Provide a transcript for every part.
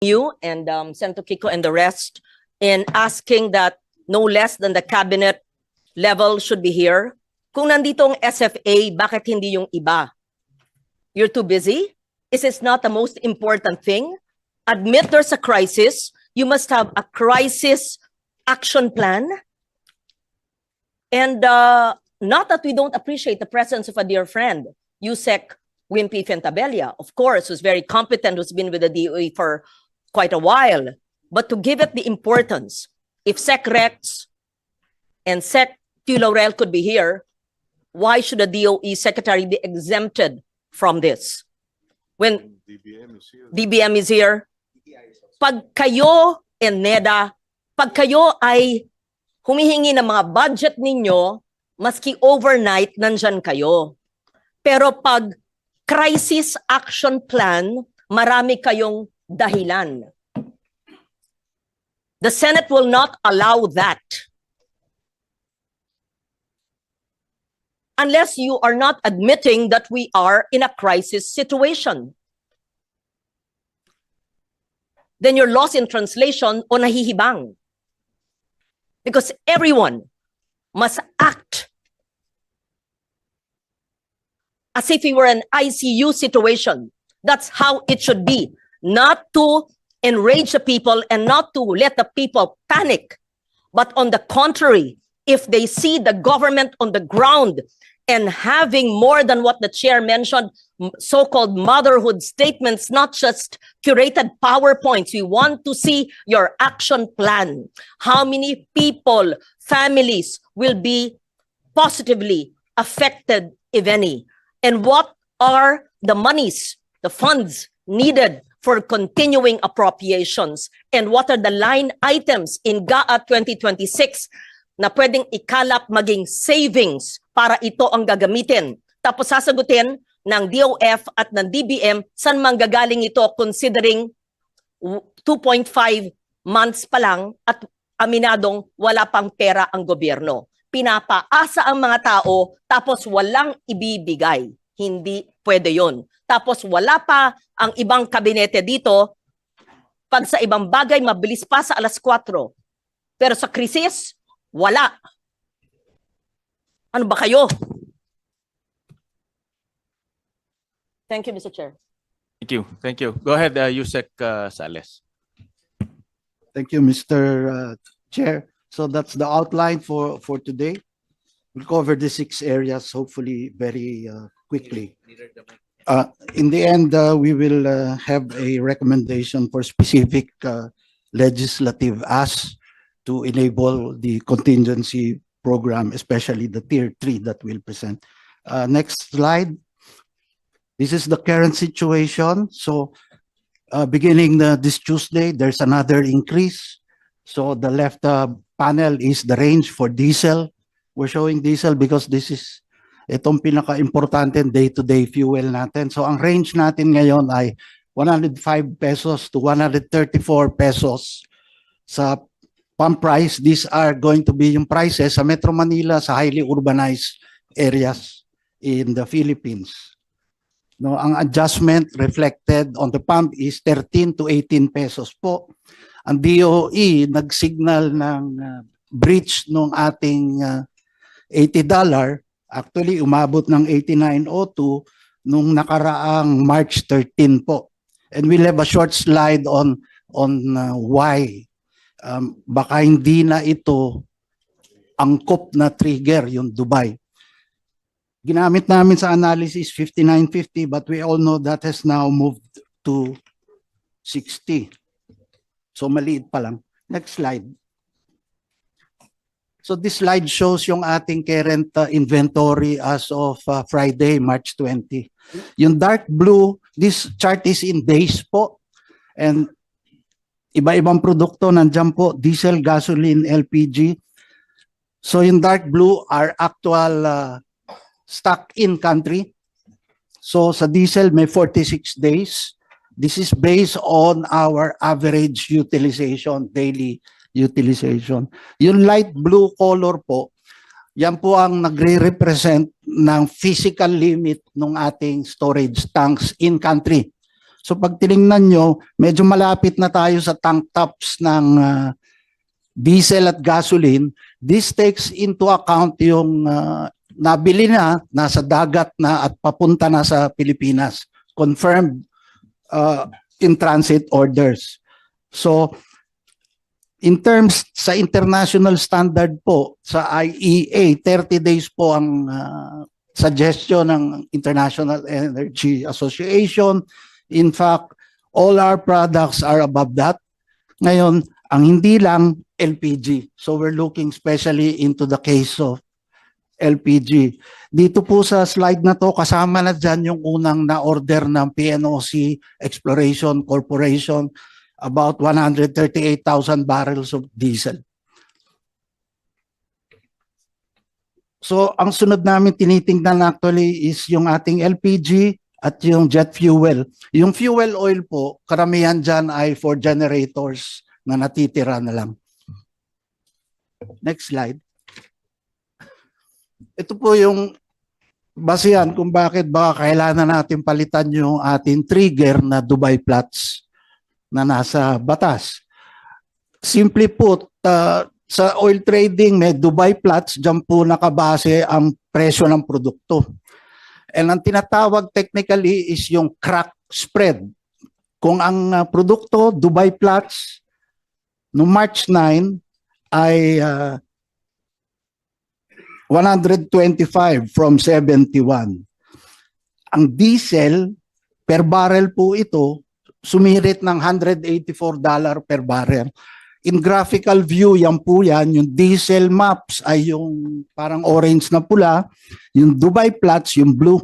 you and Senator Kiko and the rest in asking that no less than the cabinet level should be here. Kung nandito ang SFA, bakit hindi yung iba? You're too busy? Is this not the most important thing? Admit there's a crisis. You must have a crisis action plan. And not that we don't appreciate the presence of a dear friend, Yusek Wimpy Fentabella, of course, who's very competent, who's been with the DOE for quite a while. But to give it the importance, if Sec Rex and Sec T. Laurel could be here, why should the DOE secretary be exempted from this? When DBM is here, pag kayo and NEDA, pag kayo ay humihingi ng mga budget ninyo, maski overnight, nandyan kayo. Pero pag crisis action plan, marami kayong dahilan. The Senate will not allow that. Unless you are not admitting that we are in a crisis situation. Then you're lost in translation o nahihibang. Because everyone must act as if we were an ICU situation. That's how it should be. Not to enrage the people and not to let the people panic. But on the contrary, if they see the government on the ground and having more than what the chair mentioned, so-called motherhood statements, not just curated PowerPoints. We want to see your action plan. How many people, families will be positively affected, if any? And what are the monies, the funds needed for continuing appropriations? And what are the line items in GAA 2026 na pwedeng ikalap maging savings para ito ang gagamitin? Tapos sasagutin ng DOF at ng DBM saan manggagaling ito considering 2.5 months pa lang at aminadong wala pang pera ang gobyerno. Pinapaasa ang mga tao tapos walang ibibigay. Hindi pwede yon. Tapos wala pa ang ibang kabinete dito. Pag sa ibang bagay, mabilis pa sa alas 4. Pero sa krisis, wala. Ano ba kayo? Thank you, Mr. Chair. Thank you. Thank you. Go ahead, Yusek Sales. Thank you, Mr. Chair. So that's the outline for today. We'll cover the 6 areas, hopefully very quickly. In the end, we will have a recommendation for specific legislative asks to enable the contingency program, especially the Tier 3 that we'll present. Next slide. This is the current situation. So beginning this Tuesday, there's another increase. So the left panel is the range for diesel. We're showing diesel because this is itong pinaka-importante day-to-day fuel natin. So ang range natin ngayon ay 105 pesos to 134 pesos sa pump price. These are going to be yung prices sa Metro Manila, sa highly urbanized areas in the Philippines. No, ang adjustment reflected on the pump is 13 to 18 pesos po. Ang DOE nag-signal ng breach ng ating $80, actually umabot ng 89.02 nung nakaraang March 13 po. And we'll have a short slide on why. Baka hindi na ito angkop na trigger yung Dubai. Ginamit namin sa analysis 59.50 but we all know that has now moved to 60. So maliit pa lang. Next slide. So this slide shows yung ating current inventory as of Friday, March 20. Yung dark blue, this chart is in days po. And iba-ibang produkto nandiyan po, diesel, gasoline, LPG. So yung dark blue are actual stock in country. So sa diesel may 46 days. This is based on our average utilization, daily utilization. Yung light blue color po, yan po ang nagre-represent ng physical limit ng ating storage tanks in country. So pag tiningnan nyo, medyo malapit na tayo sa tank tops ng diesel at gasoline. This takes into account yung nabili na, nasa dagat na at papunta na sa Pilipinas. Confirmed in transit orders. So in terms sa international standard po, sa IEA, 30 days po ang suggestion ng International Energy Association. In fact, all our products are above that. Ngayon, ang hindi lang LPG. So we're looking especially into the case of LPG. Dito po sa slide na to, kasama na dyan yung unang na-order ng PNOC Exploration Corporation, about 138,000 barrels of diesel. So ang sunod namin tinitingnan actually is yung ating LPG at yung jet fuel. Yung fuel oil po, karamihan dyan ay for generators na natitira na lang. Next slide. Ito po yung basihan kung bakit baka kailangan natin palitan yung ating trigger na Dubai Platts na nasa batas. Simply put, sa oil trading may Dubai Platts, dyan po nakabase ang presyo ng produkto. And ang tinatawag technically is yung crack spread. Kung ang produkto, Dubai Platts, no March 9 ay 125 from 71. Ang diesel, per barrel po ito, sumirit ng $184 per barrel. In graphical view, yan po yan. Yung diesel maps ay yung parang orange na pula. Yung Dubai Platts, yung blue.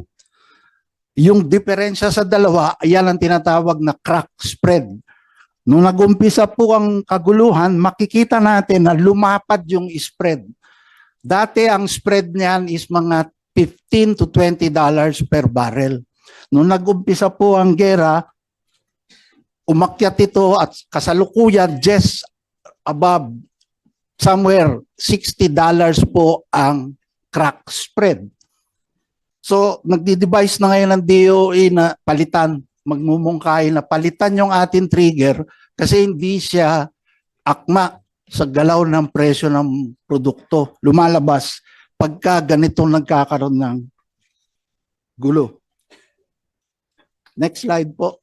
Yung diferensya sa dalawa, yan ang tinatawag na crack spread. Nung nag-umpisa po ang kaguluhan, makikita natin na lumapad yung spread. Dati ang spread niyan is mga $15 to $20 per barrel. Nung nag-umpisa po ang gera, umakyat ito at kasalukuyan just above somewhere $60 po ang crack spread. So nagdi-devise na ngayon ng DOE na palitan, magmumungkahi na palitan yung ating trigger kasi hindi siya akma sa galaw ng presyo ng produkto. Lumalabas pagka ganito nagkakaroon ng gulo. Next slide po.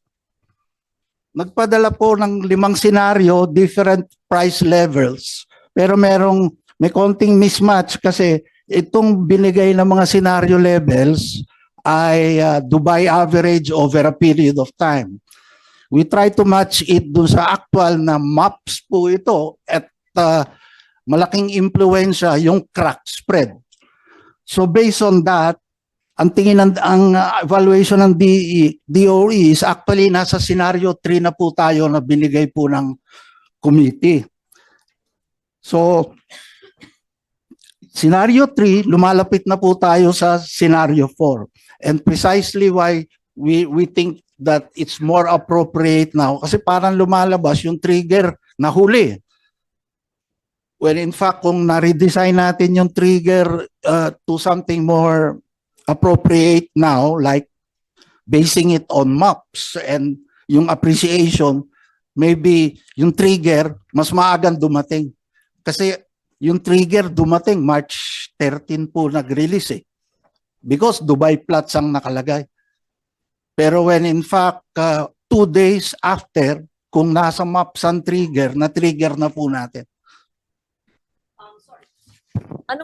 Nagpadala po ng 5 senaryo, different price levels. Pero may konting mismatch kasi itong binigay ng mga senaryo levels ay Dubai average over a period of time. We try to match it dun sa actual na maps po ito at malaking impluensya yung crack spread. So based on that, ang tingin ang evaluation ng DOE is actually nasa scenario 3 na po tayo na binigay po ng committee. So scenario 3, lumalapit na po tayo sa scenario 4. And precisely why we think that it's more appropriate now kasi parang lumalabas yung trigger na huli. When in fact, kung na-redesign natin yung trigger to something more appropriate now, like basing it on maps and yung appreciation, maybe yung trigger mas maagang dumating. Kasi yung trigger dumating March 13 po nag-release eh. Because Dubai Platts ang nakalagay. Pero when in fact, 2 days after, kung nasa maps ang trigger, na-trigger na po natin.